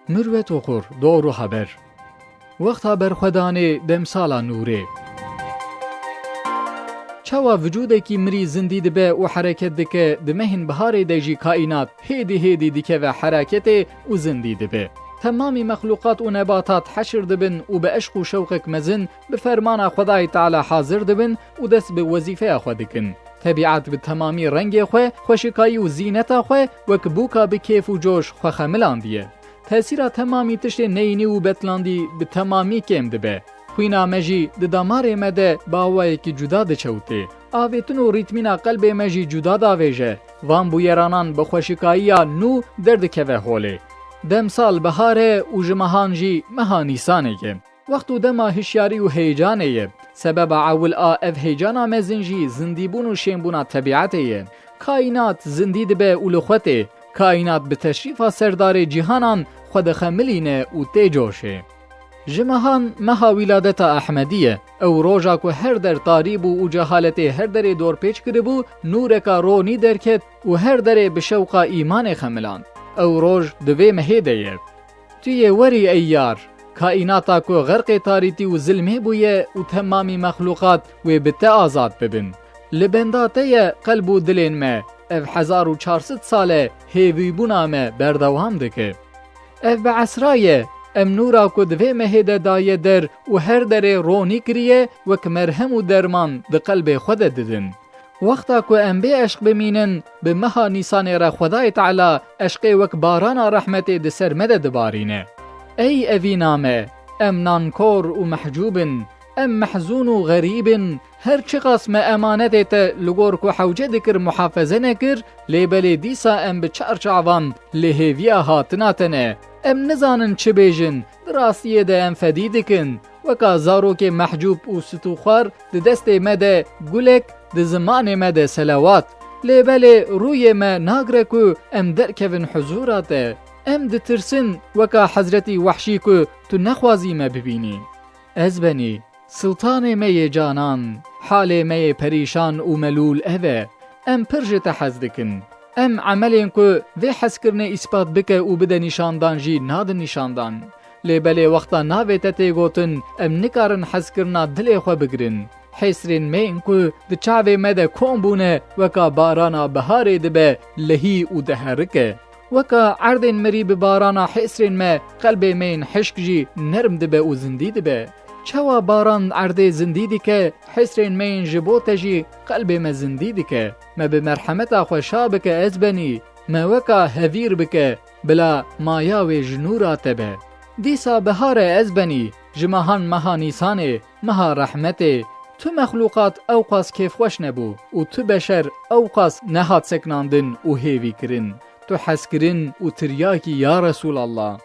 مروت و خور دور و حبر وقت برخودانه دمسالا نوره چوا وجوده کی مری زندی دبه و حرکت دکه دمهن بهار دیجی کائنات هیدی دیکه و حرکت و زندی دبه تمامی مخلوقات و نباتات حشر دبن و به عشق و شوقک مزن به فرمان خدای تعالی حاضر دبن و دست به وظیفه خود دکن طبیعت به تمامی رنگ خو خوشکایی و زینت خو و کبوکا به کیف و جوش خو خملاندیه تأثیر تمامی تشت نینی و بتلاندی به تمامی کم دبه خوینا مجی د دمار مده باوای کی جدا د چوته آویتن و ریتمینا قلب مجی جدا دا ویجه وان بو یرانان به خوشکایی نو درد که هوله دم سال بهاره و جمهان جی مها نیسانه که وقتو دما هشیاری و هیجانه سبب عول اف هیجانا مزنجی زندیبون و شیمبونا طبیعته کائنات زندید به اولوخته کائنات به تشریف سردار جهانان خود خملینه و تیجوشه جمهان مها ولادت احمدیه او روژا که هر در تاریب و جهالت هر در دور پیچ کربو نور کا رونی درکت و هر در به شوق ایمان خملان او روژ دوی مهیده توی وری ایار کائناتا کو غرق تاریتی و ظلمه بویه و تمامی مخلوقات و بته آزاد ببن لبنداته قلب و دلین ما اف 1400 ساله هیوی بونا ما بردوام دکه اف به عصرایه ام نورا کو دوی مهیده دایه در و هر در رونی کریه و کمرهم و درمان ده قلب خود ددن وقتا کو ام به عشق بمینن به مها نیسان را خدای تعالی عشق وک باران رحمت ده سرمده دبارینه ای اوینامه ام نانکور و محجوبن ام محزون و غریبن هر چی قسم امانت تا لگور کو حوجه دکر محافظه نکر لیبل دیسا ام به چرچعوان لهویا هاتناتنه ام نزانن چه بیجن دراسیه ده ام فدیدکن وکا زارو که محجوب و ستوخوار ده دست مده گلک ده زمان مده سلوات لیبل روی ما ناگره کو ام درکون حضوراته ام ده ترسن وکا حضرتی وحشی کو تو نخوازی ما ببینی از بنی سلطان می جانان حال می پریشان و ملول اوه ام پرجت حزدکن ام عملین کو وی حس کرنه اثبات بکه و بده نشاندان جی ناد نشاندان لیبل وقتا ناوی تتی گوتن ام نکارن حس کرنا دل خو بگرن حسرین مین کو د چاوی مده کون بونه وکا بارانا بهاری دبه لهی و دهرکه وکا عردین مری به بارانا حسرین ما قلب مین حشک جی نرم دبه و زندی دبه چوا باران عرده زندی دی که حسرین مین جبوت جی قلب ما زندی دی که ما به مرحمت خوشا بکه از بنی ما وکا هویر بکه بلا مایاوی جنورات به دیسا بهار از بنی جمهان مها نیسانه مها رحمته تو مخلوقات اوقاس کیف خوش نبو و تو بشر اوقاس نهات سکناندن و هیوی کرن تو حس کرن و تریاکی یا رسول الله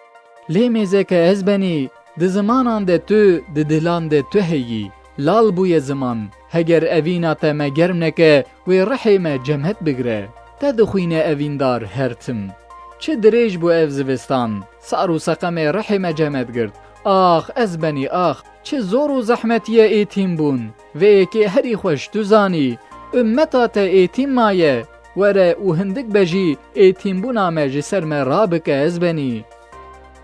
لیمیزه که از بنی ده زمانان ده تو ده دلان ده تو هیی لال بوی زمان هگر اوینا تا ما گرم نکه و رحی ما جمهت بگره تا دخوین اویندار هرتم چه دریج بو اف زوستان سار و سقم رحی ما جمهت گرد آخ از بنی آخ چه زور و زحمتی ایتیم بون و ایکی هری خوش تو زانی امتا تا ایتیم مایه وره و هندک بجی ایتیم بونا ما جسر ما رابک از بنی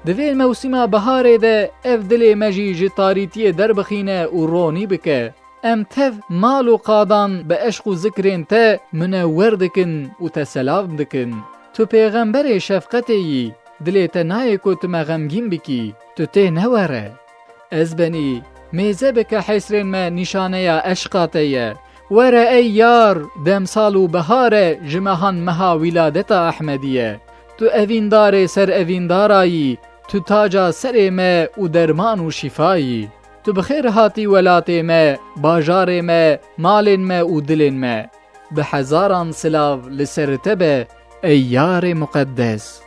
دوی موسیما بهاره ده اف دلی مجی جی تاریتی در بخینه و رونی بکه ام تف مال و قادان به عشق و ذکرین تا منور دکن و تسلاف دکن تو پیغمبر شفقتی دلی تا نای کو تو مغمگین بکی تو تی نوره از بنی میزه بکه حسرین ما نشانه یا عشقاته وره ای یار دمسال و بهاره جمهان مها ولادت احمدیه تو اویندار سر اویندارایی تو تاجا سر ما و درمان و شفایی تو بخیر هاتی ولات ما باجار ما مال ما و دل ما به هزاران سلاو لسر تبه ای یار مقدس